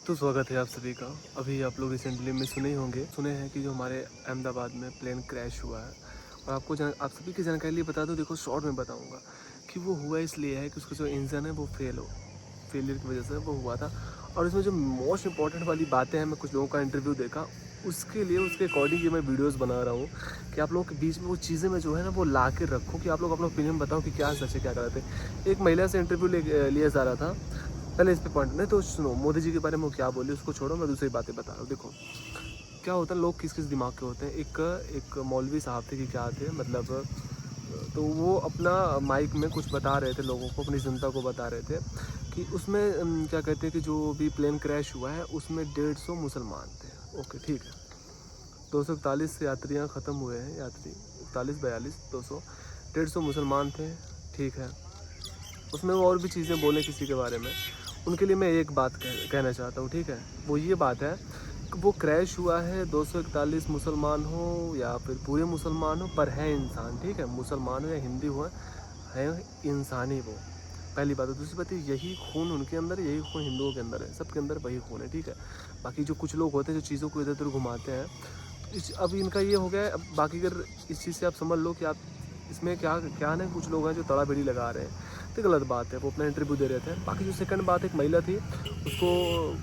तो स्वागत है आप सभी का। अभी आप लोग रिसेंटली में सुने हैं कि जो हमारे अहमदाबाद में प्लेन क्रैश हुआ है। और आप सभी की जानकारी लिए बता दूं, देखो शॉर्ट में बताऊंगा कि वो हुआ इसलिए है कि उसका जो इंजन है वो फेलियर की वजह से वो हुआ था। और इसमें जो मोस्ट इंपॉर्टेंट वाली बातें हैं, मैं कुछ लोगों का इंटरव्यू देखा, उसके लिए उसके अकॉर्डिंग ये मैं वीडियोस बना रहा हूँ कि आप लोगों के बीच में वो चीज़ें मैं जो है ना वो ला के रखूँ कि आप लोग अपना ओपिनियन बताओ कि क्या सच है क्या गलत है। एक महिला से इंटरव्यू लिया जा रहा था। पहले इस पे पॉइंट नहीं तो सुनो, मोदी जी के बारे में वो क्या बोले उसको छोड़ो, मैं दूसरी बातें बता रहा हूँ। देखो क्या होता है, लोग किस किस दिमाग के होते हैं। एक मौलवी साहब थे कि क्या थे मतलब, तो वो अपना माइक में कुछ बता रहे थे लोगों को, अपनी जनता को बता रहे थे कि उसमें क्या कहते हैं कि जो भी प्लेन क्रैश हुआ है उसमें 150 मुसलमान थे। ओके ठीक है, 241 यात्रियाँ ख़त्म हुए हैं, यात्री 41 42 200 150 मुसलमान थे। ठीक है, उसमें वो और भी चीज़ें बोले किसी के बारे में, उनके लिए मैं एक बात कहना चाहता हूँ। ठीक है, वो ये बात है कि वो क्रैश हुआ है 241 मुसलमान हो या फिर पूरे मुसलमान हो, पर है इंसान। ठीक है, मुसलमान हो या हिंदी हो, है इंसान ही वो। पहली बात है। दूसरी बात है, यही खून उनके अंदर है, यही खून हिंदुओं के अंदर है, सबके अंदर वही खून है। ठीक है, बाकी जो कुछ लोग होते हैं जो चीज़ों को इधर उधर घुमाते हैं, अब इनका ये हो गया है। अब बाकी अगर इस चीज़ से आप समझ लो कि आप इसमें क्या क्या ना, कुछ लोग हैं जो तड़ा बेड़ी लगा रहे हैं, तो गलत बात है। वो अपना इंटरव्यू दे रहे थे। बाकी जो सेकंड बात, एक महिला थी, उसको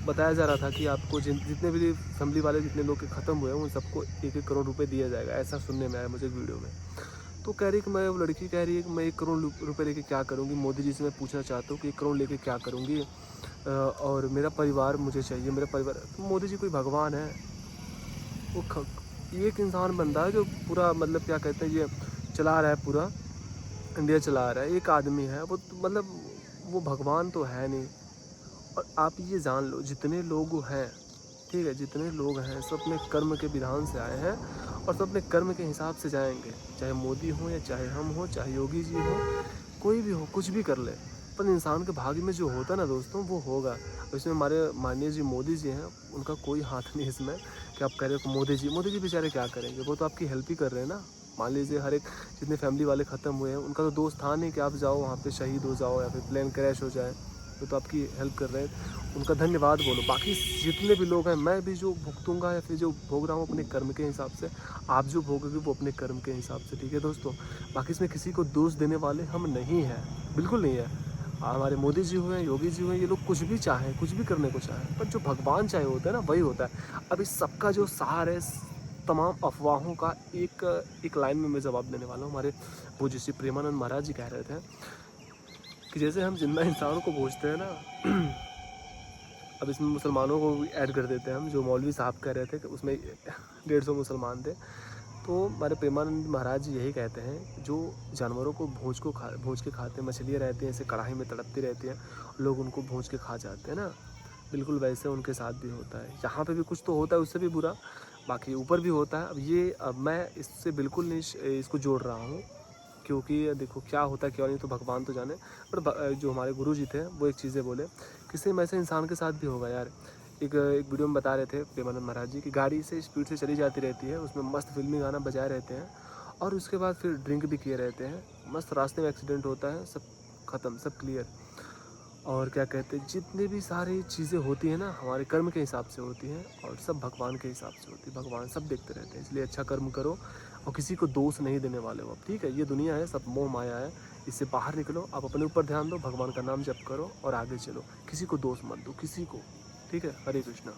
बताया जा रहा था कि आपको जितने भी फैमिली वाले जितने लोग के ख़त्म हुए हैं उन सबको 1-1 करोड़ रुपए दिया जाएगा, ऐसा सुनने में आया मुझे एक वीडियो में। तो कह रही कि मैं, वो लड़की कह रही है कि मैं 1 करोड़ रुपए लेके क्या करूँगी। मोदी जी से मैं पूछना चाहता हूँ कि 1 करोड़ लेके क्या करूँगी, और मेरा परिवार मुझे चाहिए, मेरा परिवार। तो मोदी जी कोई भगवान है? वो एक इंसान बंदा है जो पूरा मतलब क्या कहते हैं ये चला रहा है, पूरा इंडिया चला रहा है। एक आदमी है वो, तो मतलब वो भगवान तो है नहीं। और आप ये जान लो, जितने लोग हैं, ठीक है, जितने लोग हैं सब अपने कर्म के विधान से आए हैं और सब अपने कर्म के हिसाब से जाएंगे। चाहे मोदी हो या चाहे हम हो, चाहे योगी जी हो, कोई भी हो, कुछ भी कर ले, पर इंसान के भाग्य में जो होता है ना दोस्तों, वो होगा। इसमें हमारे माननीय जी मोदी जी हैं, उनका कोई हाथ नहीं इसमें कि आप कह रहे हो मोदी जी बेचारे क्या करेंगे, वो तो आपकी हेल्प ही कर रहे हैं ना। मान लीजिए हर एक जितने फैमिली वाले ख़त्म हुए हैं, उनका तो दोस्त था नहीं कि आप जाओ वहाँ पे शहीद हो जाओ या फिर प्लेन क्रैश हो जाए, तो आपकी हेल्प कर रहे हैं, उनका धन्यवाद बोलो। बाकी जितने भी लोग हैं, मैं भी जो भुगतूंगा या फिर जो भोग रहा हूँ अपने कर्म के हिसाब से, आप जो भोगोगे वो अपने कर्म के हिसाब से। ठीक है दोस्तों, बाकी इसमें किसी को दोष देने वाले हम नहीं हैं, बिल्कुल नहीं है। हमारे मोदी जी हुए हैं, योगी जी हुए हैं, ये लोग कुछ भी चाहें, कुछ भी करने को चाहें, पर जो भगवान चाहे होता है ना, वही होता है। अब इस सबका जो सार है, तमाम अफवाहों का एक लाइन में मैं जवाब देने वाला हूँ। हमारे पूज्य श्री प्रेमानंद महाराज जी कह रहे थे कि जैसे हम जिंदा इंसानों को पूछते हैं ना, अब इसमें मुसलमानों को भी ऐड कर देते हैं हम। जो मौलवी साहब कह रहे थे कि उसमें 150 मुसलमान थे, तो हमारे प्रेमानंद महाराज जी यही कहते हैं, जो जानवरों को भूज के खाते हैं, मछलियाँ रहती हैं ऐसे कढ़ाई में तड़पती रहती हैं, लोग उनको भूज के खा जाते हैं ना, बिल्कुल वैसे उनके साथ भी होता है। यहाँ पे भी कुछ तो होता है उससे भी बुरा, बाकी ऊपर भी होता है। अब मैं इससे बिल्कुल नहीं इसको जोड़ रहा हूँ, क्योंकि देखो क्या होता है क्या नहीं तो भगवान तो जाने। पर जो हमारे गुरु जी थे वो एक चीज़ें बोले कि सेम ऐसे इंसान के साथ भी होगा यार। एक वीडियो में बता रहे थे प्रेमानंद महाराज जी की, गाड़ी से स्पीड से चली जाती रहती है, उसमें मस्त फिल्मी गाना बजाए रहते हैं, और उसके बाद फिर ड्रिंक भी किए रहते हैं, मस्त रास्ते में एक्सीडेंट होता है, सब खत्म, सब क्लियर। और क्या कहते हैं, जितनी भी सारी चीज़ें होती हैं ना हमारे कर्म के हिसाब से होती हैं, और सब भगवान के हिसाब से होती है। भगवान सब देखते रहते हैं, इसलिए अच्छा कर्म करो और किसी को दोष नहीं देने वाले हो आप। ठीक है, ये दुनिया है, सब मोह माया है, इससे बाहर निकलो, आप अपने ऊपर ध्यान दो, भगवान का नाम जप करो और आगे चलो, किसी को दोष मत दो, किसी को। ठीक है, हरे कृष्णा।